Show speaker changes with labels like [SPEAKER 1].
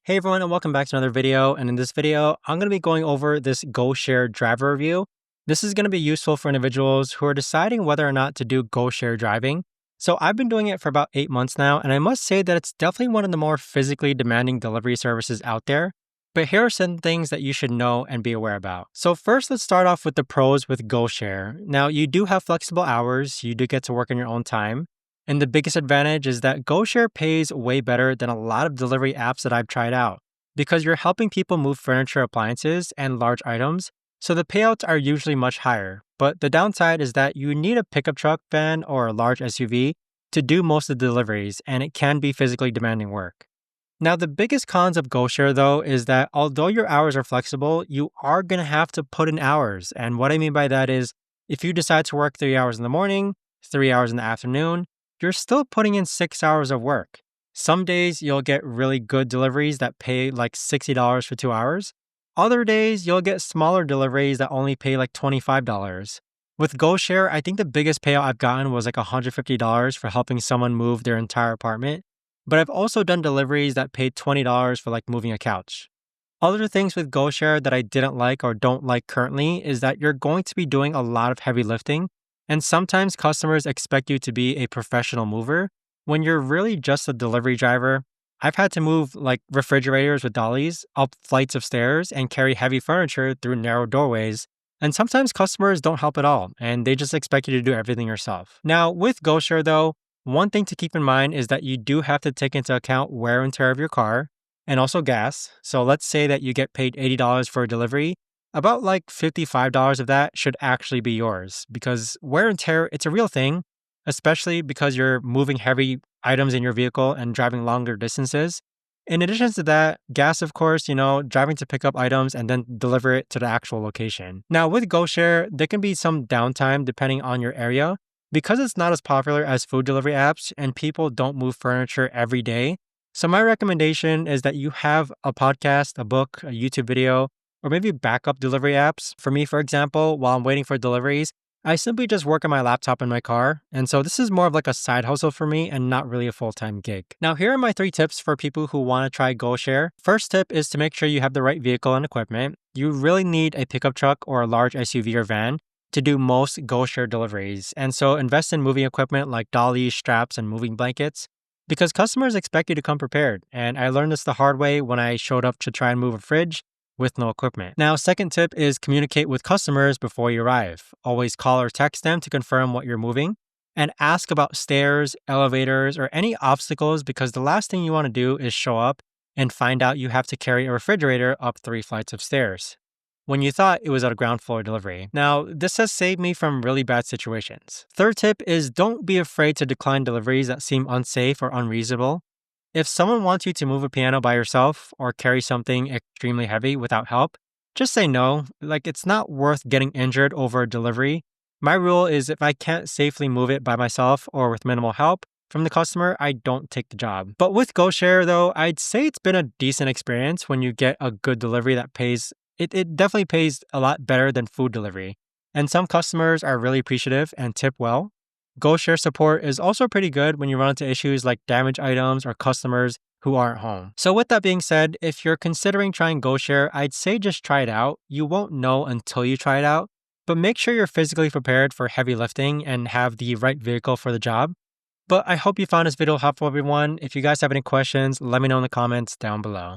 [SPEAKER 1] Hey everyone, and welcome back to another video. And in this video, I'm going to be going over this GoShare driver review. This is going to be useful for individuals who are deciding whether or not to do GoShare driving. So I've been doing it for about 8 months now, and I must say that it's definitely one of the more physically demanding delivery services out there. But here are some things that you should know and be aware about. So first, let's start off with the pros with GoShare. Now, you do have flexible hours, you do get to work in your own time. And the biggest advantage is that GoShare pays way better than a lot of delivery apps that I've tried out because you're helping people move furniture, appliances, and large items, so the payouts are usually much higher. But the downside is that you need a pickup truck, van, or a large SUV to do most of the deliveries, and it can be physically demanding work. Now, the biggest cons of GoShare, though, is that although your hours are flexible, you are going to have to put in hours. And what I mean by that is if you decide to work 3 hours in the morning, 3 hours in the afternoon, you're still putting in 6 hours of work. Some days you'll get really good deliveries that pay like $60 for 2 hours. Other days you'll get smaller deliveries that only pay like $25. With GoShare, I think the biggest payout I've gotten was like $150 for helping someone move their entire apartment. But I've also done deliveries that paid $20 for like moving a couch. Other things with GoShare that I didn't like or don't like currently is that you're going to be doing a lot of heavy lifting. And sometimes customers expect you to be a professional mover when you're really just a delivery driver. I've had to move like refrigerators with dollies up flights of stairs and carry heavy furniture through narrow doorways. And sometimes customers don't help at all and they just expect you to do everything yourself. Now, with GoShare though, one thing to keep in mind is that you do have to take into account wear and tear of your car and also gas. So let's say that you get paid $80 for a delivery. About like $55 of that should actually be yours because wear and tear, it's a real thing, especially because you're moving heavy items in your vehicle and driving longer distances. In addition to that, gas, of course, driving to pick up items and then deliver it to the actual location. Now, with GoShare, there can be some downtime depending on your area because it's not as popular as food delivery apps and people don't move furniture every day. So my recommendation is that you have a podcast, a book, a YouTube video, or maybe backup delivery apps. For me, for example, while I'm waiting for deliveries, I simply just work on my laptop in my car. And so this is more of like a side hustle for me and not really a full-time gig. Now, here are my 3 tips for people who want to try GoShare. First tip is to make sure you have the right vehicle and equipment. You really need a pickup truck or a large SUV or van to do most GoShare deliveries. And so invest in moving equipment like dollies, straps, and moving blankets because customers expect you to come prepared. And I learned this the hard way when I showed up to try and move a fridge with no equipment. Now, second tip is communicate with customers before you arrive. Always call or text them to confirm what you're moving and ask about stairs, elevators, or any obstacles because the last thing you want to do is show up and find out you have to carry a refrigerator up 3 flights of stairs when you thought it was at a ground floor delivery. Now, this has saved me from really bad situations. Third tip is don't be afraid to decline deliveries that seem unsafe or unreasonable. If someone wants you to move a piano by yourself or carry something extremely heavy without help, just say no. Like, it's not worth getting injured over a delivery. My rule is if I can't safely move it by myself or with minimal help from the customer, I don't take the job. But with GoShare though, I'd say it's been a decent experience when you get a good delivery that pays. It definitely pays a lot better than food delivery. And some customers are really appreciative and tip well. GoShare support is also pretty good when you run into issues like damaged items or customers who aren't home. So with that being said, if you're considering trying GoShare, I'd say just try it out. You won't know until you try it out, but make sure you're physically prepared for heavy lifting and have the right vehicle for the job. But I hope you found this video helpful, everyone. If you guys have any questions, let me know in the comments down below.